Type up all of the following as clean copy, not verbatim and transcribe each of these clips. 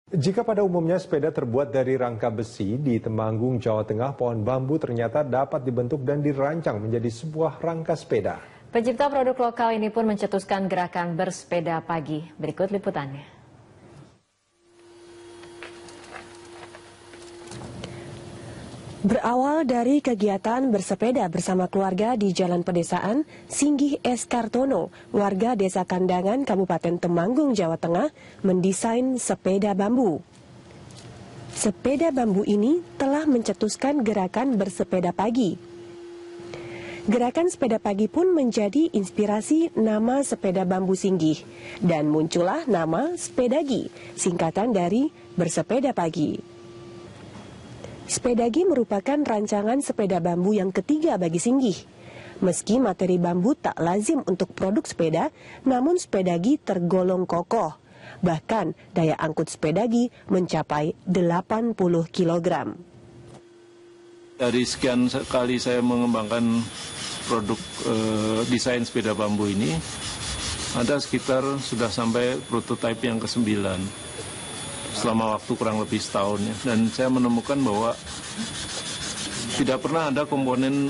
Jika pada umumnya sepeda terbuat dari rangka besi, di Temanggung, Jawa Tengah, pohon bambu ternyata dapat dibentuk dan dirancang menjadi sebuah rangka sepeda. Pencipta produk lokal ini pun mencetuskan gerakan bersepeda pagi. Berikut liputannya. Berawal dari kegiatan bersepeda bersama keluarga di Jalan Pedesaan, Singgih S. Kartono, warga Desa Kandangan, Kabupaten Temanggung, Jawa Tengah, mendesain sepeda bambu. Sepeda bambu ini telah mencetuskan gerakan bersepeda pagi. Gerakan sepeda pagi pun menjadi inspirasi nama sepeda bambu Singgih, dan muncullah nama Sepedagi, singkatan dari bersepeda pagi. Sepedagi merupakan rancangan sepeda bambu yang ketiga bagi Singgih. Meski materi bambu tak lazim untuk produk sepeda, namun Sepedagi tergolong kokoh. Bahkan daya angkut Sepedagi mencapai 80 kg. Dari sekian kali saya mengembangkan produk desain sepeda bambu ini, ada sekitar sudah sampai prototipe yang ke-9. Selama waktu kurang lebih setahun ya. Dan saya menemukan bahwa tidak pernah ada komponen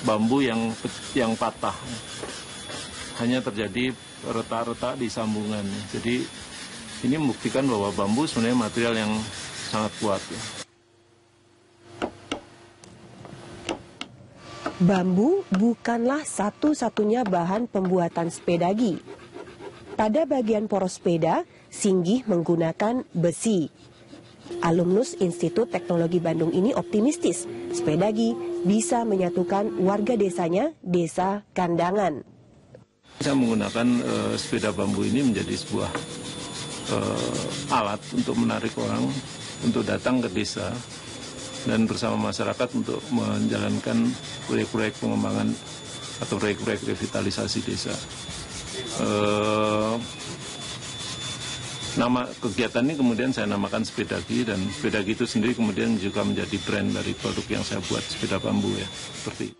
bambu yang patah. Hanya terjadi retak-retak di sambungan. Jadi ini membuktikan bahwa bambu sebenarnya material yang sangat kuat ya. Bambu bukanlah satu-satunya bahan pembuatan Sepedagi. Pada bagian poros sepeda, Singgih menggunakan besi. Alumnus Institut Teknologi Bandung ini optimistis Sepedagi bisa menyatukan warga desanya, Desa Kandangan. Saya menggunakan sepeda bambu ini menjadi sebuah alat untuk menarik orang untuk datang ke desa dan bersama masyarakat untuk menjalankan proyek-proyek pengembangan atau proyek-proyek revitalisasi desa. Nama kegiatan ini kemudian saya namakan Sepedagi, dan Sepedagi itu sendiri kemudian juga menjadi brand dari produk yang saya buat, sepeda bambu ya, seperti.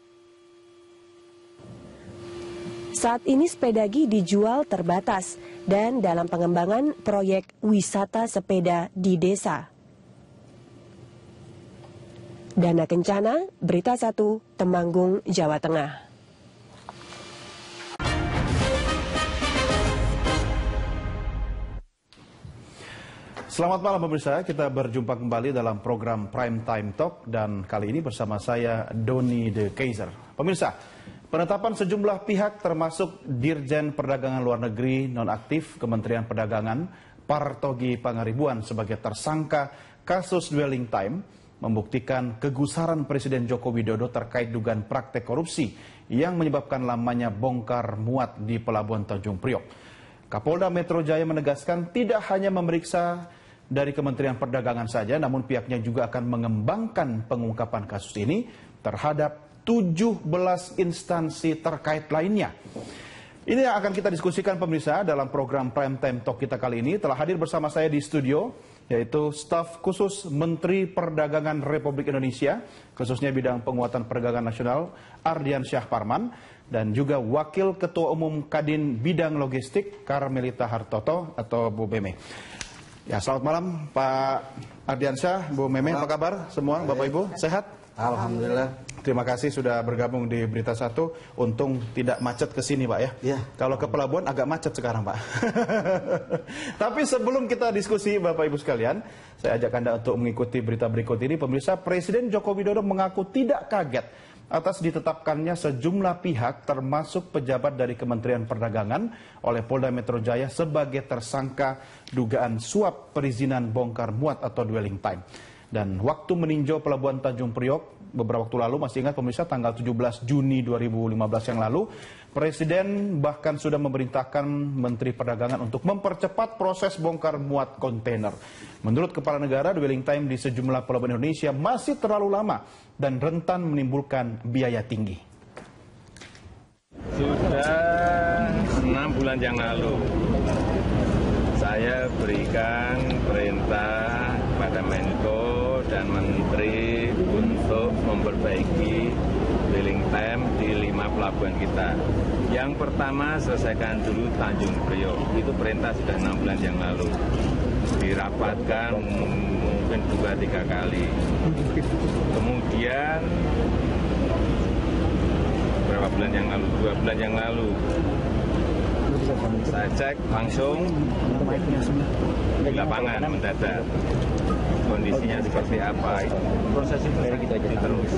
Saat ini Sepedagi dijual terbatas dan dalam pengembangan proyek wisata sepeda di desa. Dana Kencana, Berita 1, Temanggung, Jawa Tengah. Selamat malam pemirsa, kita berjumpa kembali dalam program Prime Time Talk dan kali ini bersama saya Doni De Keizer. Pemirsa, penetapan sejumlah pihak termasuk Dirjen Perdagangan Luar Negeri nonaktif Kementerian Perdagangan Partogi Pangaribuan sebagai tersangka kasus dwelling time membuktikan kegusaran Presiden Joko Widodo terkait dugaan praktek korupsi yang menyebabkan lamanya bongkar muat di Pelabuhan Tanjung Priok. Kapolda Metro Jaya menegaskan tidak hanya memeriksa dari Kementerian Perdagangan saja, namun pihaknya juga akan mengembangkan pengungkapan kasus ini terhadap 17 instansi terkait lainnya. Ini yang akan kita diskusikan pemirsa dalam program Prime Time Talk kita kali ini. Telah hadir bersama saya di studio, yaitu staf khusus Menteri Perdagangan Republik Indonesia, khususnya bidang penguatan perdagangan nasional, Ardian Syah Parman, dan juga Wakil Ketua Umum Kadin Bidang Logistik, Karmelita Hartoto atau Bu Meme. Ya, selamat malam Pak Ardiansyah, Bu Meme, apa kabar semua Bapak Ibu? Sehat? Alhamdulillah. Terima kasih sudah bergabung di Berita 1. Untung tidak macet ke sini Pak ya. Iya. Kalau ke pelabuhan agak macet sekarang Pak. Tapi sebelum kita diskusi Bapak Ibu sekalian, saya ajak Anda untuk mengikuti berita berikut ini. Pemirsa, Presiden Joko Widodo mengaku tidak kaget atas ditetapkannya sejumlah pihak termasuk pejabat dari Kementerian Perdagangan oleh Polda Metro Jaya sebagai tersangka dugaan suap perizinan bongkar muat atau dwelling time. Dan waktu meninjau Pelabuhan Tanjung Priok beberapa waktu lalu, masih ingat pemirsa, tanggal 17 Juni 2015 yang lalu, Presiden bahkan sudah memerintahkan Menteri Perdagangan untuk mempercepat proses bongkar muat kontainer. Menurut Kepala Negara, dwelling time di sejumlah pelabuhan Indonesia masih terlalu lama dan rentan menimbulkan biaya tinggi. Sudah 6 bulan yang lalu, saya berikan perintah kepada Menko dan Menteri untuk memperbaiki dwelling time di 5 pelabuhan kita. Yang pertama, selesaikan dulu Tanjung Priok. Itu perintah sudah 6 bulan yang lalu. dirapatkan mungkin 2-3 kali. Kemudian berapa bulan yang lalu? 2 bulan yang lalu saya cek langsung di lapangan mendadak kondisinya seperti apa. Proses itu kita aja terus,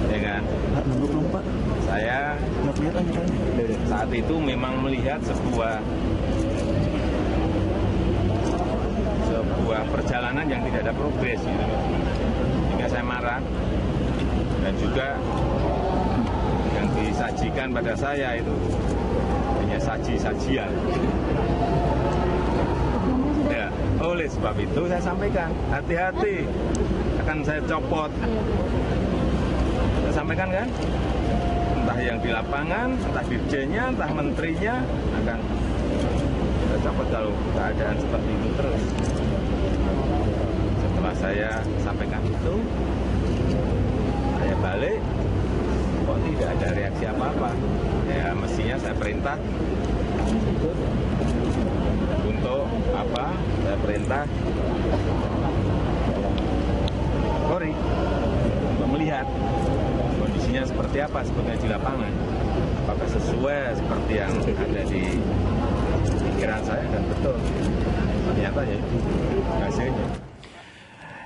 ya kan? Saya saat itu memang melihat sebuah perjalanan yang tidak ada progres, gitu. Sehingga saya marah, dan juga yang disajikan pada saya itu hanya saji-sajian. Ya, oleh sebab itu saya sampaikan, hati-hati akan saya copot. Saya sampaikan kan, entah yang di lapangan, entah dirjennya, entah menterinya akan saya copot kalau keadaan seperti itu terus. Setelah saya sampaikan itu, saya balik, kok tidak ada reaksi apa-apa. Ya mestinya saya perintah untuk apa? Saya perintah Polri untuk melihat kondisinya seperti apa sebetulnya di lapangan. Apakah sesuai seperti yang ada di pikiran saya, dan betul. Ternyata ya itu hasilnya.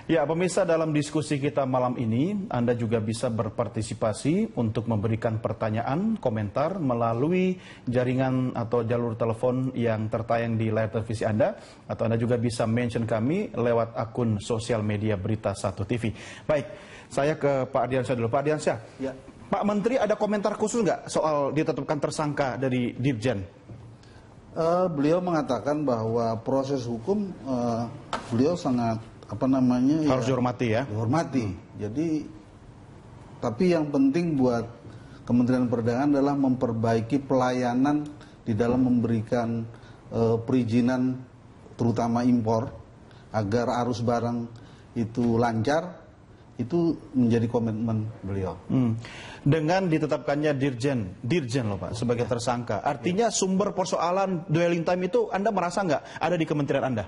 Ya, pemirsa, dalam diskusi kita malam ini, Anda juga bisa berpartisipasi untuk memberikan pertanyaan, komentar melalui jaringan atau jalur telepon yang tertayang di layar televisi Anda, atau Anda juga bisa mention kami lewat akun sosial media Berita 1 TV. Baik, saya ke Pak Ardiansyah dulu. Pak Ardiansyah, ya. Pak Menteri ada komentar khusus nggak soal ditetapkan tersangka dari Dirjen? Beliau mengatakan bahwa proses hukum beliau sangat harus dihormati ya. Dihormati. Jadi tapi yang penting buat Kementerian Perdagangan adalah memperbaiki pelayanan di dalam memberikan perizinan terutama impor agar arus barang itu lancar. Itu menjadi komitmen beliau. Dengan ditetapkannya Dirjen loh Pak sebagai tersangka, artinya sumber persoalan dwelling time itu Anda merasa nggak ada di kementerian Anda?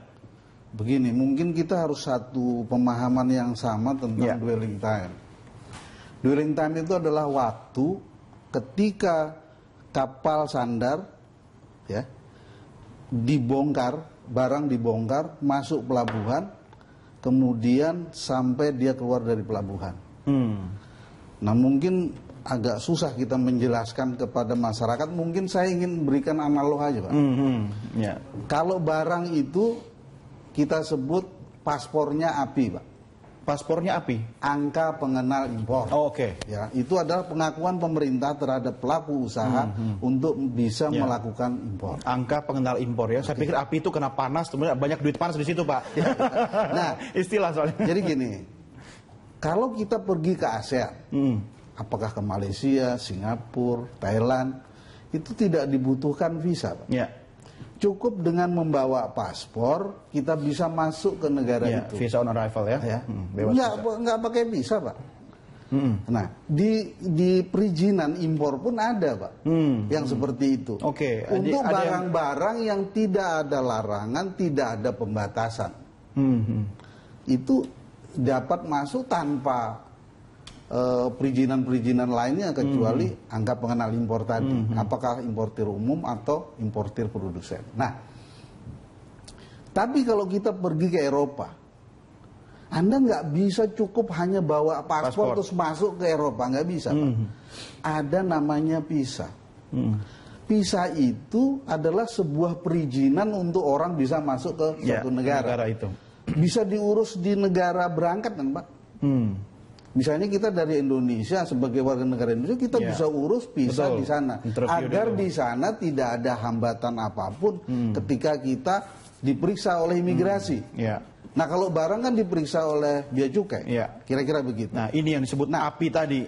Begini, mungkin kita harus satu pemahaman yang sama tentang dwelling time. Dwelling time itu adalah waktu ketika kapal sandar ya dibongkar, barang dibongkar, masuk pelabuhan, kemudian sampai dia keluar dari pelabuhan. Nah mungkin agak susah kita menjelaskan kepada masyarakat. Mungkin saya ingin berikan analog aja Pak. Kalau barang itu kita sebut paspornya API Pak. Paspornya API? Angka pengenal impor. Oh, oke. Ya, itu adalah pengakuan pemerintah terhadap pelaku usaha untuk bisa melakukan impor. Angka pengenal impor ya. Saya pikir API itu kena panas, kemudian banyak duit panas di situ Pak. Nah, istilah soalnya. Jadi gini, kalau kita pergi ke ASEAN, apakah ke Malaysia, Singapura, Thailand, itu tidak dibutuhkan visa Pak. Ya. Cukup dengan membawa paspor, kita bisa masuk ke negara itu. Visa on arrival ya? Nggak pakai visa Pak. Nah, di perizinan impor pun ada Pak, yang seperti itu. Untuk barang-barang yang tidak ada larangan, tidak ada pembatasan. Itu dapat masuk tanpa perizinan-perizinan lainnya kecuali angka pengenal impor tadi. Apakah importir umum atau importir produsen. Nah, tapi kalau kita pergi ke Eropa, Anda nggak bisa cukup hanya bawa paspor terus masuk ke Eropa, nggak bisa Pak. Ada namanya visa. Visa itu adalah sebuah perizinan untuk orang bisa masuk ke suatu negara. Itu bisa diurus di negara berangkat kan Pak. Misalnya kita dari Indonesia sebagai warga negara Indonesia kita bisa urus visa di sana agar di sana tidak ada hambatan apapun ketika kita diperiksa oleh imigrasi. Nah kalau barang kan diperiksa oleh bea cukai, kira-kira begitu. Nah ini yang disebut API tadi.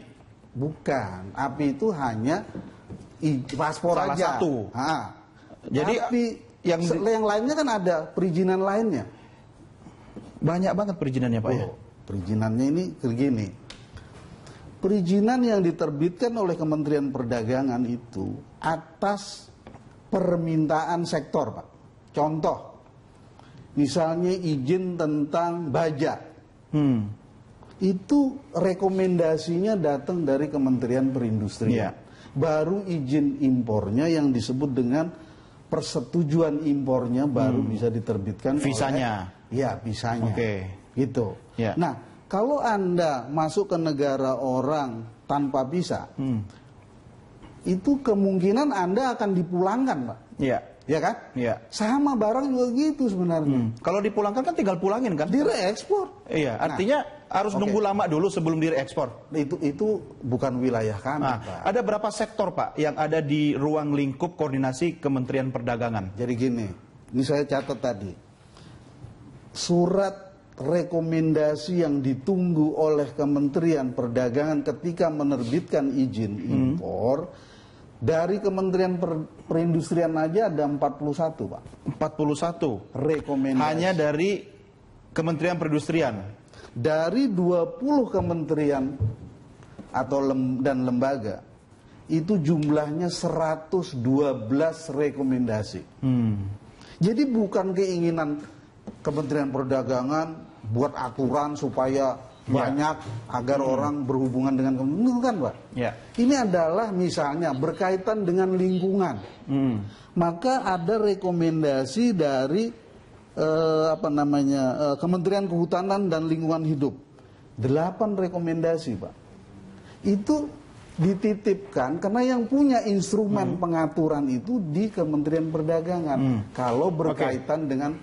Bukan, API itu hanya paspor salah aja. Satu. Jadi API yang lainnya kan ada perizinan lainnya. Banyak banget perizinannya Pak ya. Perizinannya ini begini. Perizinan yang diterbitkan oleh Kementerian Perdagangan itu atas permintaan sektor, Pak. Contoh, misalnya izin tentang baja, itu rekomendasinya datang dari Kementerian Perindustrian. Baru izin impornya yang disebut dengan persetujuan impornya baru bisa diterbitkan visanya. Visanya. Gitu. Nah, kalau Anda masuk ke negara orang tanpa visa, itu kemungkinan Anda akan dipulangkan, Pak. Ya kan? Sama barang juga gitu sebenarnya. Kalau dipulangkan kan tinggal pulangin kan? Direekspor. Artinya harus nunggu lama dulu sebelum direekspor. Itu bukan wilayah kami, Pak. Ada berapa sektor, Pak, yang ada di ruang lingkup koordinasi Kementerian Perdagangan? Jadi gini, ini saya catat tadi. Surat rekomendasi yang ditunggu oleh Kementerian Perdagangan ketika menerbitkan izin impor dari Kementerian Perindustrian aja ada 41, Pak. 41 rekomendasi. Hanya dari Kementerian Perindustrian. Dari 20 kementerian atau dan lembaga itu jumlahnya 112 rekomendasi. Jadi bukan keinginan Kementerian Perdagangan buat aturan supaya banyak agar orang berhubungan dengan kementerian, kan, Pak? Ini adalah misalnya berkaitan dengan lingkungan. Maka ada rekomendasi dari Kementerian Kehutanan dan Lingkungan Hidup. 8 rekomendasi, Pak. Itu dititipkan karena yang punya instrumen pengaturan itu di Kementerian Perdagangan. Kalau berkaitan dengan